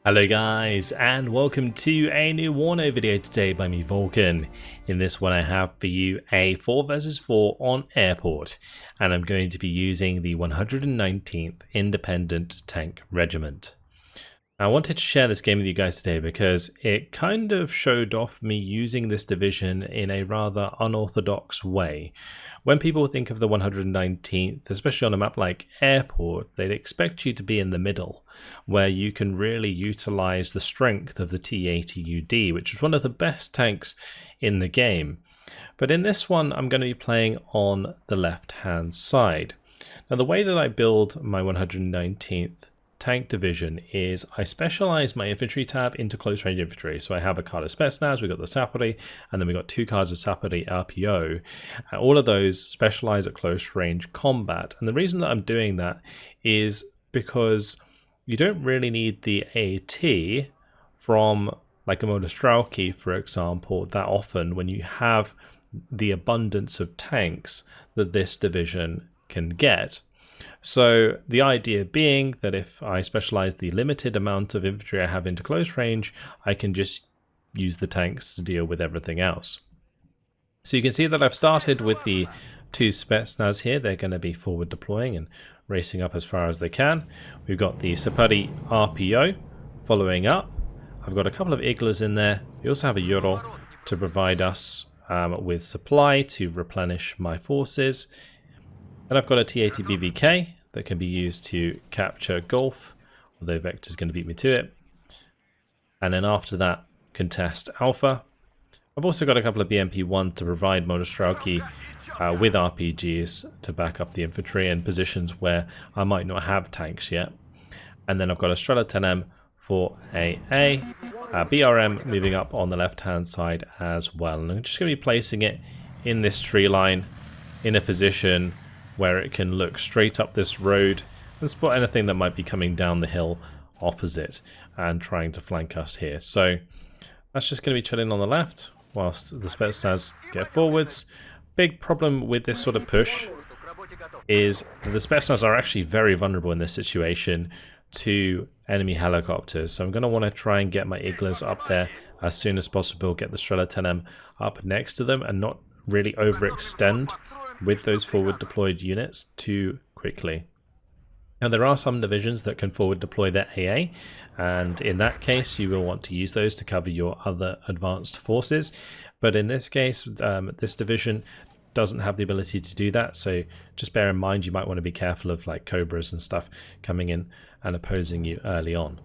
Hello guys, and welcome to a new WARNO video today by me, Vulcan. In this one I have for you a 4 vs 4 on airport, and I'm going to be using the 119th Independent Tank Regiment. I wanted to share this game with you guys today because it kind of showed off me using this division in a rather unorthodox way. When people think of the 119th, especially on a map like Airport, they'd expect you to be in the middle, where you can really utilize the strength of the T80UD, which is one of the best tanks in the game. But in this one, I'm going to be playing on the left-hand side. Now, the way that I build my 119th tank division is I specialize my infantry tab into close range infantry. So I have a card of Spetsnaz, we've got the Sapori, and then we've got 2 cards of Sapori RPO. All of those specialize at close range combat. And the reason that I'm doing that is because you don't really need the AT from like a Monostrelki, for example, that often when you have the abundance of tanks that this division can get. So the idea being that if I specialize the limited amount of infantry I have into close range, I can just use the tanks to deal with everything else. So you can see that I've started with the 2 Spetsnaz here. They're going to be forward deploying and racing up as far as they can. We've got the Sapari RPO following up. I've got a couple of Iglas in there. We also have a Euro to provide us with supply to replenish my forces. And I've got a T80 BVK that can be used to capture Gulf, although Vector's going to beat me to it. And then after that, contest Alpha. I've also got a couple of BMP-1 to provide Monostrelki with RPGs to back up the infantry in positions where I might not have tanks yet. And then I've got a Strela 10M for AA, BRM moving up on the left-hand side as well. And I'm just going to be placing it in this tree line in a position where it can look straight up this road and spot anything that might be coming down the hill opposite and trying to flank us here. So that's just going to be chilling on the left whilst the Spetsnaz get forwards. Big problem with this sort of push is that the Spetsnaz are actually very vulnerable in this situation to enemy helicopters. So I'm going to want to try and get my Iglas up there as soon as possible, get the Strela 10M up next to them and not really overextend with those forward deployed units too quickly. Now there are some divisions that can forward deploy their AA, and in that case you will want to use those to cover your other advanced forces, but in this case this division doesn't have the ability to do that, so just bear in mind you might want to be careful of like Cobras and stuff coming in and opposing you early on.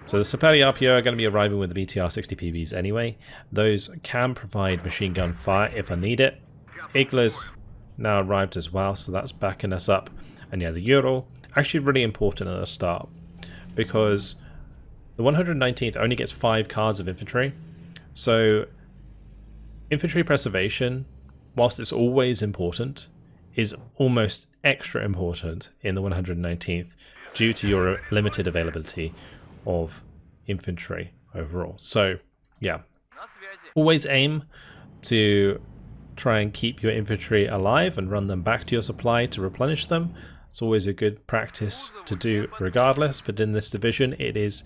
So the Sapari RPO are going to be arriving with the BTR 60 PBs anyway. Those can provide machine gun fire if I need it. Iglas now arrived as well, so that's backing us up. And yeah, the Euro, actually really important at the start, because the 119th only gets 5 cards of infantry. So infantry preservation, whilst it's always important, is almost extra important in the 119th due to your limited availability of infantry overall. So yeah, always aim to try and keep your infantry alive and run them back to your supply to replenish them. It's always a good practice to do regardless, but in this division it is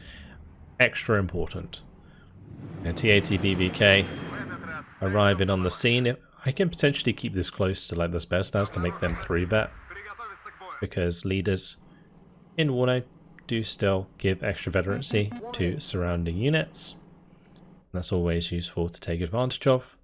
extra important. And T80 BVK arriving on the scene. I can potentially keep this close to like the Spetsnaz to make them 3-bet, because leaders in WARNO do still give extra veterancy to surrounding units. That's always useful to take advantage of.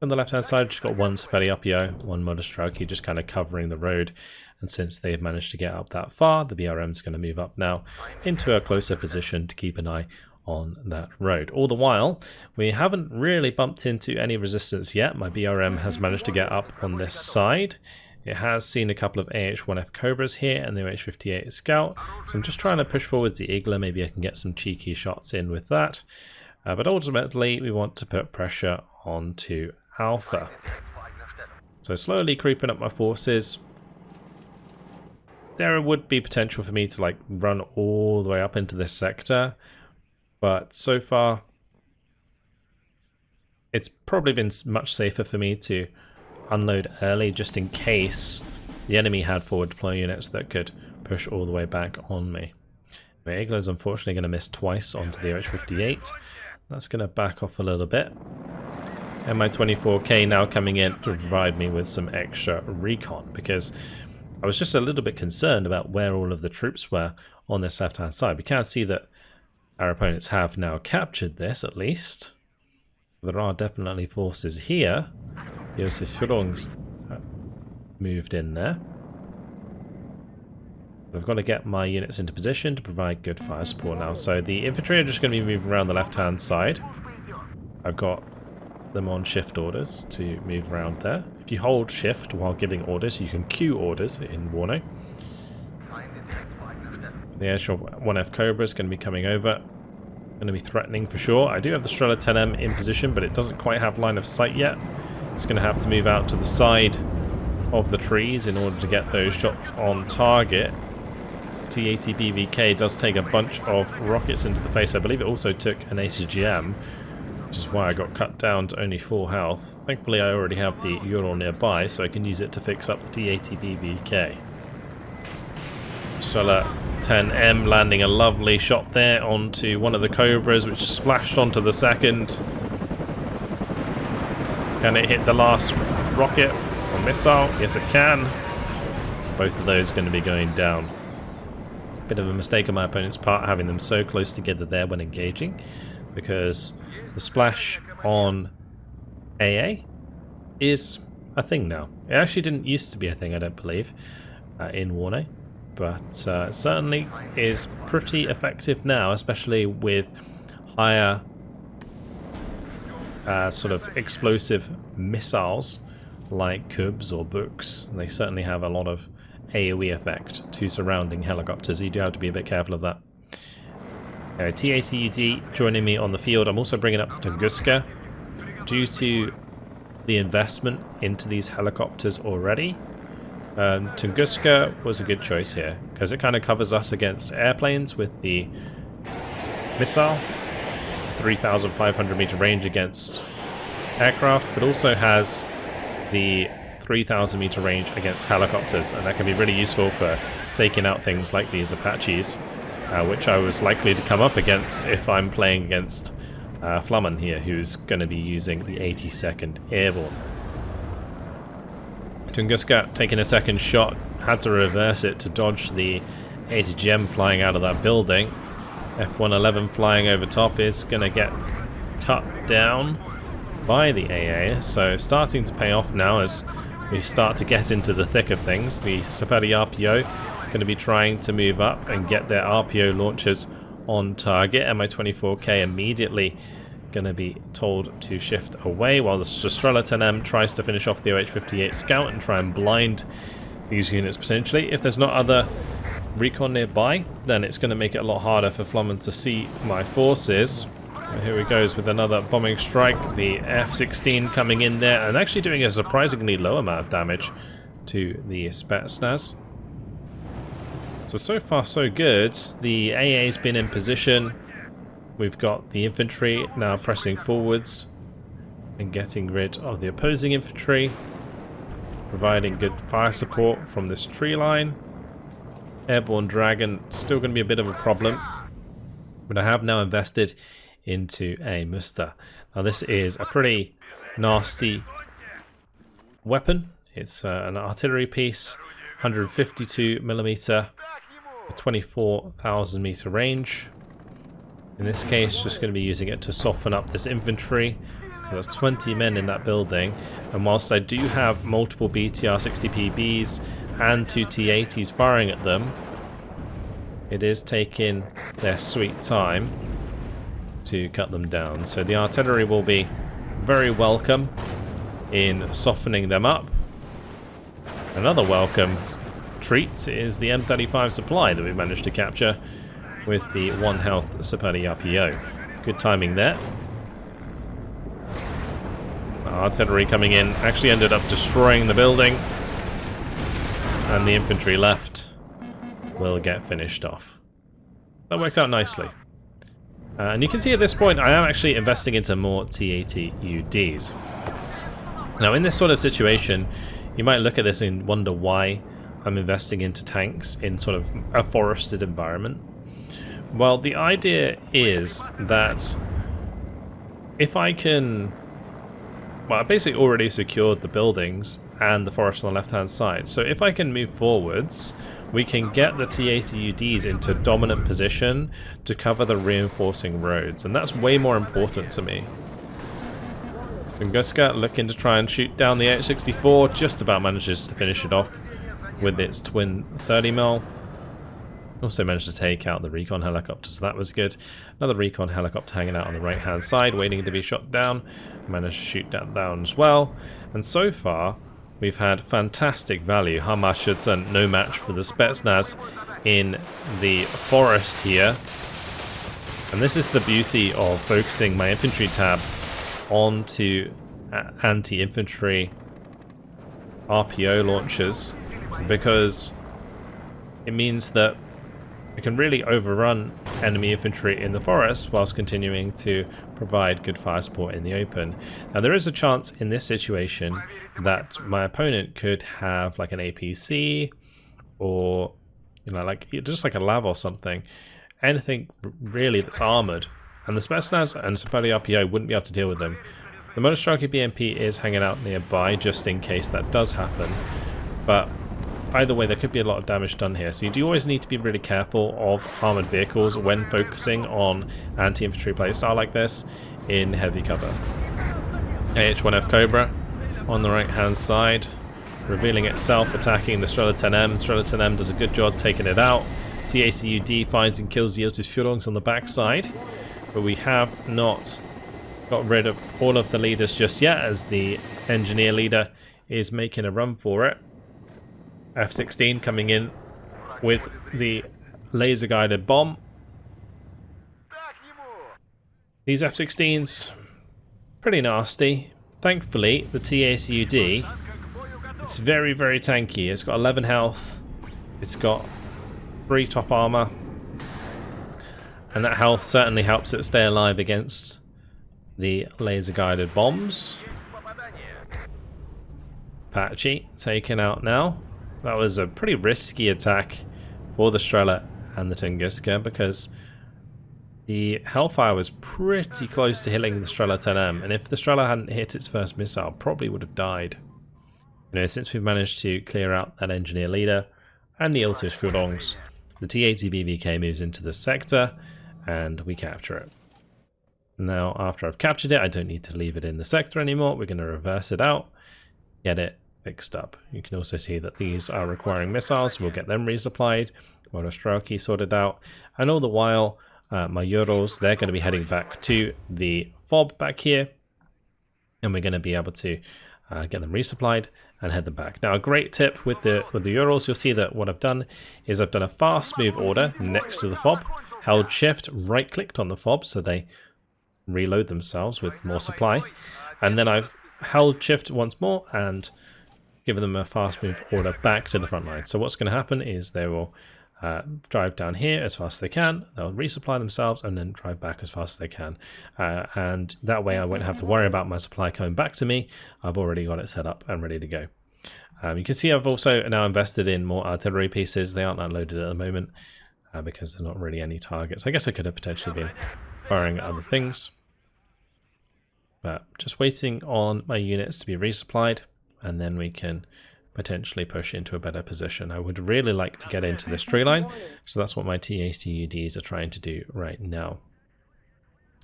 On the left hand side, just got 1 Sapari RPO, 1 Monostrelki just kind of covering the road, and since they've managed to get up that far, the BRM is going to move up now into a closer position to keep an eye on that road. All the while, we haven't really bumped into any resistance yet. My BRM has managed to get up on this side. It has seen a couple of AH-1F Cobras here and the OH-58 Scout, so I'm just trying to push forwards the Igla. Maybe I can get some cheeky shots in with that. But ultimately, we want to put pressure onto Alpha. So slowly creeping up my forces. There would be potential for me to like run all the way up into this sector, but so far it's probably been much safer for me to unload early just in case the enemy had forward deploy units that could push all the way back on me. Iglo's unfortunately going to miss twice onto the OH-58. That's going to back off a little bit. And my 24K now coming in to provide me with some extra recon, because I was just a little bit concerned about where all of the troops were on this left-hand side. We can see that our opponents have now captured this, at least. There are definitely forces here. Josef Führung's moved in there. I've got to get my units into position to provide good fire support now. So the infantry are just going to be moving around the left-hand side. I've got them on shift orders to move around there. If you hold shift while giving orders, you can queue orders in WARNO. The Airshore 1F Cobra is going to be coming over. Going to be threatening for sure. I do have the Strela 10M in position, but it doesn't quite have line of sight yet. It's going to have to move out to the side of the trees in order to get those shots on target. T-80 BVK does take a bunch of rockets into the face. I believe it also took an ACGM, which is why I got cut down to only 4 health. Thankfully I already have the Ural nearby, so I can use it to fix up the T-80 BVK. Strela 10M landing a lovely shot there onto one of the Cobras, which splashed onto the second. Can it hit the last rocket or missile? Yes it can. Both of those are going to be going down. Bit of a mistake on my opponent's part having them so close together there when engaging, because the splash on AA is a thing now. It actually didn't used to be a thing, I don't believe, in WARNO, but certainly is pretty effective now, especially with higher sort of explosive missiles like Kubs or Books. They certainly have a lot of AoE effect to surrounding helicopters. You do have to be a bit careful of that. T-80UD joining me on the field. I'm also bringing up Tunguska. Due to the investment into these helicopters already, Tunguska was a good choice here, because it kind of covers us against airplanes with the missile, 3,500 meter range against aircraft, but also has the 3,000 meter range against helicopters, and that can be really useful for taking out things like these Apaches, which I was likely to come up against if I'm playing against Flammen here, who's going to be using the 82nd Airborne. Tunguska taking a second shot, had to reverse it to dodge the ATGM flying out of that building. F-111 flying over top is going to get cut down by the AA, so starting to pay off now as we start to get into the thick of things. The Saperi RPO going to be trying to move up and get their RPO launchers on target. Mi-24K immediately going to be told to shift away, while the Strela 10M tries to finish off the OH-58 Scout and try and blind these units potentially. If there's not other recon nearby, then it's going to make it a lot harder for Flammen to see my forces. Here he goes with another bombing strike. The F-16 coming in there and actually doing a surprisingly low amount of damage to the Spetsnaz. So far so good. The AA's been in position. We've got the infantry now pressing forwards and getting rid of the opposing infantry, providing good fire support from this tree line. Airborne Dragon still going to be a bit of a problem, but I have now invested into a Muster. Now this is a pretty nasty weapon. It's an artillery piece, 152mm, 24,000 meter range. In this case, just going to be using it to soften up this infantry. There's 20 men in that building, and whilst I do have multiple BTR-60PBs and 2 T-80s firing at them, it is taking their sweet time to cut them down. So the artillery will be very welcome in softening them up. Another welcome treat is the M35 supply that we managed to capture with the 1 health Saperi RPO. Good timing there. Artillery coming in actually ended up destroying the building, and the infantry left will get finished off. That works out nicely. And you can see at this point I am actually investing into more T-80UDs. Now in this sort of situation, you might look at this and wonder why I'm investing into tanks in sort of a forested environment. Well, the idea is that if I can... Well, I basically already secured the buildings and the forest on the left-hand side. So if I can move forwards, we can get the T-80UDs into dominant position to cover the reinforcing roads. And that's way more important to me. Tunguska looking to try and shoot down the H-64. Just about manages to finish it off with its twin 30mm. Also managed to take out the recon helicopter, so that was good. Another recon helicopter hanging out on the right-hand side, waiting to be shot down. Managed to shoot that down as well. And so far, we've had fantastic value. Hamarschützen, no match for the Spetsnaz in the forest here. And this is the beauty of focusing my infantry tab onto anti-infantry RPO launchers, because it means that we can really overrun enemy infantry in the forest whilst continuing to provide good fire support in the open. Now there is a chance in this situation that my opponent could have like an APC or, you know, like just like a LAV or something, anything really that's armoured, and the Spetsnaz and Sapali RPO wouldn't be able to deal with them. The Monostrelki BMP is hanging out nearby just in case that does happen, but either way there could be a lot of damage done here, so you do always need to be really careful of armoured vehicles when focusing on anti-infantry playstyle like this in heavy cover. AH-1F Cobra on the right hand side, revealing itself, attacking the Strela 10M. Strela 10M does a good job taking it out. T-80UD finds and kills the Iltis Führungs on the backside, but we have not got rid of all of the leaders just yet, as the engineer leader is making a run for it. F-16 coming in with the laser guided bomb. These F-16s, pretty nasty. Thankfully, the T-80UD, it's very, very tanky. It's got 11 health, it's got 3 top armor, and that health certainly helps it stay alive against the laser guided bombs. Patchy taken out now. That was a pretty risky attack for the Strela and the Tunguska, because the Hellfire was pretty close to hitting the Strela 10M, and if the Strela hadn't hit its first missile, probably would have died. You know, since we've managed to clear out that engineer leader and the Iltis Führungs, the T-80 BVK moves into the sector and we capture it. Now, after I've captured it, I don't need to leave it in the sector anymore. We're going to reverse it out, get it fixed up. You can also see that these are requiring missiles. We'll get them resupplied. Monostrelki sorted out. And all the while, my Euros, they're going to be heading back to the FOB back here. And we're going to be able to get them resupplied and head them back. Now, a great tip with the Euros, you'll see that what I've done is I've done a fast move order next to the FOB, held shift, right-clicked on the FOB so they reload themselves with more supply. And then I've held shift once more and give them a fast move order back to the front line. So what's going to happen is they will drive down here as fast as they can, they'll resupply themselves and then drive back as fast as they can. And that way I won't have to worry about my supply coming back to me. I've already got it set up and ready to go. You can see I've also now invested in more artillery pieces. They aren't unloaded at the moment because there's not really any targets. I guess I could have potentially been firing at other things. But just waiting on my units to be resupplied, and then we can potentially push into a better position. I would really like to get into this tree line, so that's what my T-80UDs are trying to do right now.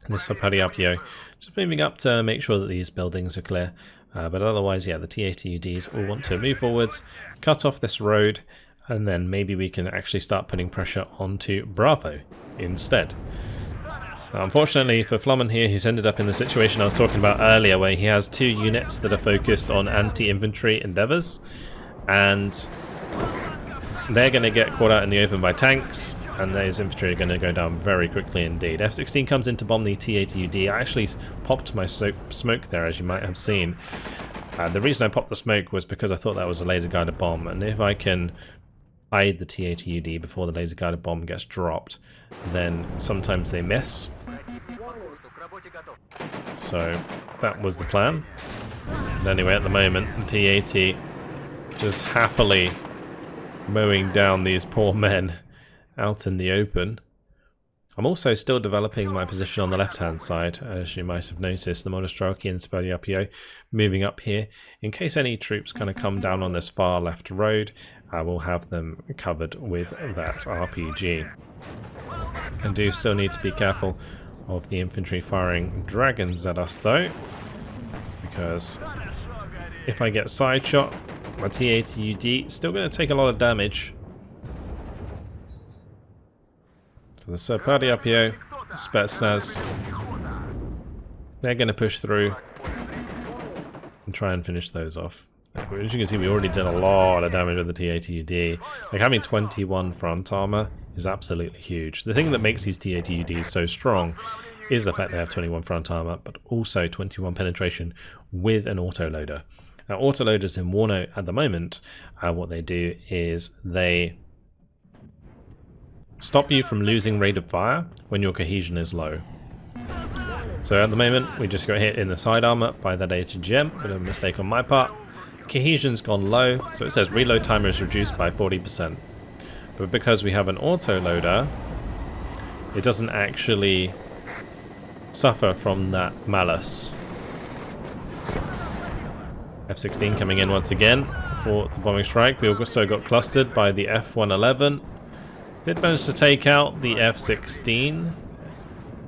And this Sapali RPO just moving up to make sure that these buildings are clear, but otherwise, yeah, the T-80UDs will want to move forwards, cut off this road, and then maybe we can actually start putting pressure onto Bravo instead. Unfortunately for Flummen here, he's ended up in the situation I was talking about earlier, where he has 2 units that are focused on anti-infantry endeavours, and they're going to get caught out in the open by tanks, and those infantry are going to go down very quickly indeed. F-16 comes in to bomb the T-80UD. I actually popped my smoke there, as you might have seen. The reason I popped the smoke was because I thought that was a laser-guided bomb, and if I can hide the T-80UD before the laser-guided bomb gets dropped, then sometimes they miss. So that was the plan. But anyway, at the moment, the T-80 just happily mowing down these poor men out in the open. I'm also still developing my position on the left-hand side, as you might have noticed, the Monostroki and Spadiapio moving up here. In case any troops kind of come down on this far left road, I will have them covered with that RPG. I do still need to be careful of the infantry firing dragons at us though, because if I get side shot, my T-80UD is still going to take a lot of damage. So the Spadiapio, Spetsnaz, they're going to push through and try and finish those off. As you can see, we already did a lot of damage with the T-80UD. Like, having 21 front armor is absolutely huge. The thing that makes these T-80UDs so strong is the fact they have 21 front armor, but also 21 penetration with an autoloader. Now, autoloaders in WARNO at the moment, what they do is they stop you from losing rate of fire when your cohesion is low. So at the moment, we just got hit in the side armor by that HGM, bit of a mistake on my part. Cohesion's gone low, so it says reload timer is reduced by 40%. But because we have an autoloader, it doesn't actually suffer from that malus. F-16 coming in once again for the bombing strike. We also got clustered by the F-111. Did manage to take out the F-16.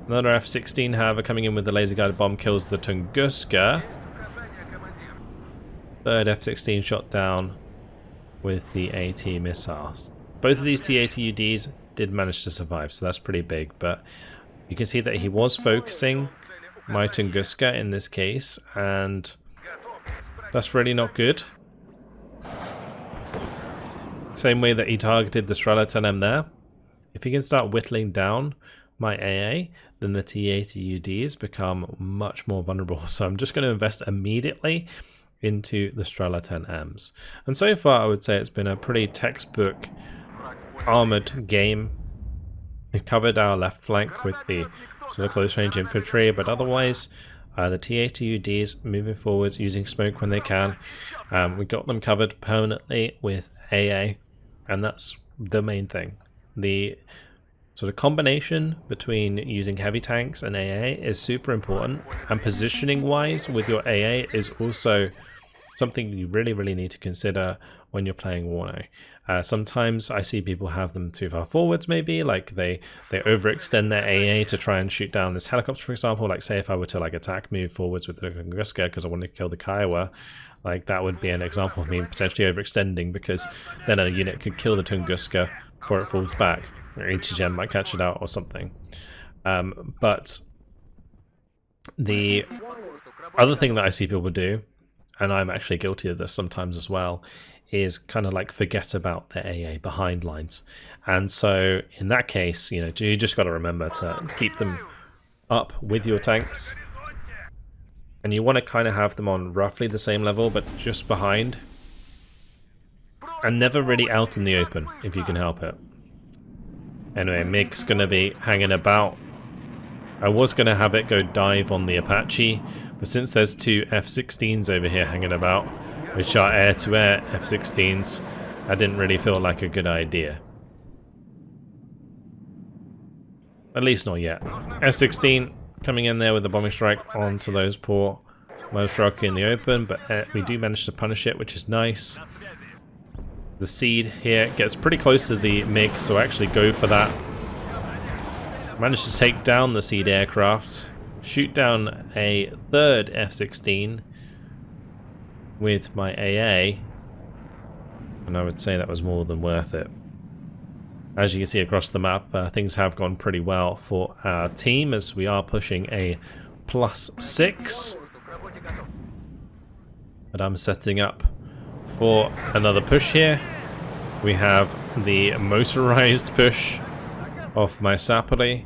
Another F-16, however, coming in with the laser guided bomb kills the Tunguska. Third F-16 shot down with the AT missiles. Both of these T-80UDs did manage to survive, so that's pretty big, but you can see that he was focusing my Tunguska in this case, and that's really not good. Same way that he targeted the Strela 10M there. If he can start whittling down my AA, then the T-80UDs become much more vulnerable. So I'm just going to invest immediately into the Strela 10Ms. And so far I would say it's been a pretty textbook armored game. We've covered our left flank with the sort of close range infantry, but otherwise the T-80UDs moving forwards using smoke when they can. We got them covered permanently with AA, and that's the main thing. The sort of combination between using heavy tanks and AA is super important, and positioning wise with your AA is also something you really need to consider when you're playing WARNO. Sometimes I see people have them too far forwards, maybe like they overextend their AA to try and shoot down this helicopter, for example. Like, say if I were to like attack move forwards with the Tunguska because I wanted to kill the Kiowa, like that would be an example of me potentially overextending, because then a unit could kill the Tunguska before it falls back, or HGM might catch it out or something. But the other thing that I see people do, and I'm actually guilty of this sometimes as well, is kind of like forget about the AA behind lines. And so in that case, you know, you just got to remember to keep them up with your tanks. And you want to kind of have them on roughly the same level, but just behind. And never really out in the open, if you can help it. Anyway, MiG's going to be hanging about. I was going to have it go dive on the Apache, but since there's two F-16s over here hanging about, which are air-to-air F-16s, I didn't really feel like a good idea. At least not yet. F-16 coming in there with the bombing strike onto those poor Monostroki in the open, but we do manage to punish it, which is nice. The Seed here gets pretty close to the MiG, so I actually go for that. Managed to take down the Seed aircraft, shoot down a third F-16 with my AA, and I would say that was more than worth it. As you can see across the map, things have gone pretty well for our team, as we are pushing a +6. But I'm setting up for another push here. We have the motorized push of my Sapoli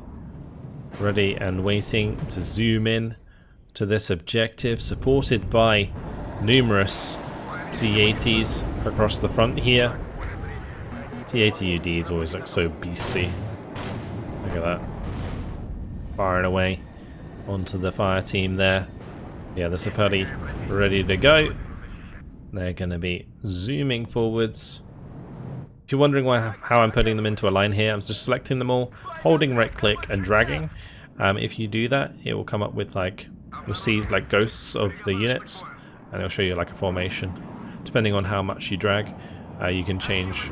ready and waiting to zoom in to this objective, supported by numerous T-80s across the front here. T-80UDs always look so beastly. Look at that. Firing away onto the fire team there. Yeah, the Sapoli ready to go. They're going to be zooming forwards If you're wondering how I'm putting them into a line here, I'm just selecting them all, holding right click and dragging. If you do that, it will come up with like, you'll see like ghosts of the units, and it'll show you like a formation. Depending on how much you drag, you can change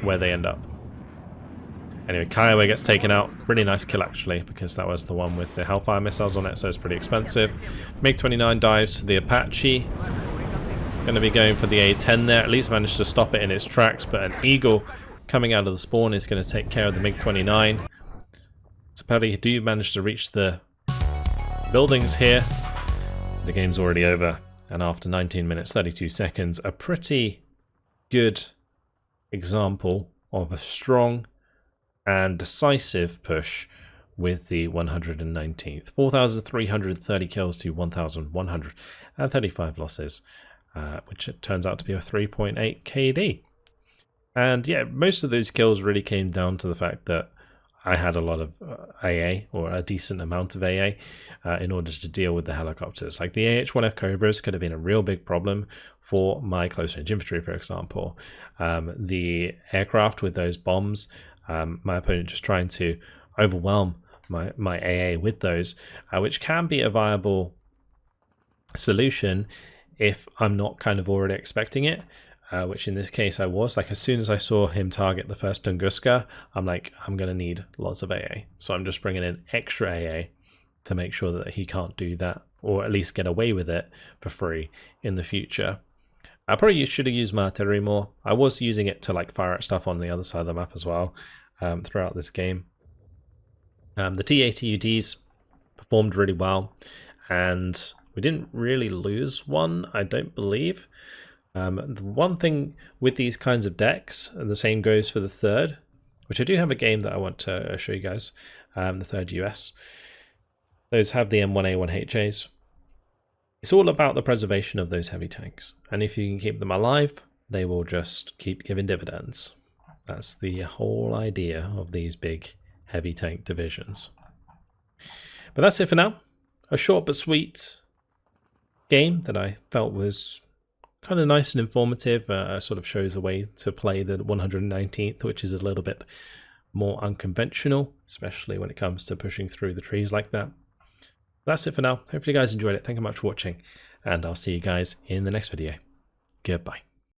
where they end up. Anyway, Kiowa gets taken out. Really nice kill actually, because that was the one with the Hellfire missiles on it, so it's pretty expensive. MiG-29 dives to the Apache. Going to be going for the A-10 there. At least managed to stop it in its tracks, but an Eagle coming out of the spawn is going to take care of the MiG-29. So apparently do manage to reach the buildings here. The game's already over, and after 19 minutes 32 seconds, a pretty good example of a strong and decisive push with the 119th. 4,330 kills to 1,135 losses, which it turns out to be a 3.8 KD. And yeah, most of those kills really came down to the fact that I had a lot of AA, or a decent amount of AA, in order to deal with the helicopters. Like the AH-1F Cobras could have been a real big problem for my close range infantry, for example. The aircraft with those bombs, my opponent just trying to overwhelm my AA with those, which can be a viable solution if I'm not kind of already expecting it. Which in this case I was. Like as soon as I saw him target the first Tunguska, I'm like, I'm going to need lots of AA. So I'm just bringing in extra AA to make sure that he can't do that, or at least get away with it for free in the future. I probably should have used my artillery more. I was using it to like fire at stuff on the other side of the map as well throughout this game. The T-80UDs performed really well, and we didn't really lose one, I don't believe. The one thing with these kinds of decks, and the same goes for the third, which I do have a game that I want to show you guys, the third US. Those have the M1A1HAs. It's all about the preservation of those heavy tanks, and if you can keep them alive, they will just keep giving dividends. That's the whole idea of these big heavy tank divisions. But that's it for now. A short but sweet game that I felt was kind of nice and informative. Sort of shows a way to play the 119th, which is a little bit more unconventional, especially when it comes to pushing through the trees like that. That's it for now. Hopefully you guys enjoyed it. Thank you much for watching, and I'll see you guys in the next video. Goodbye.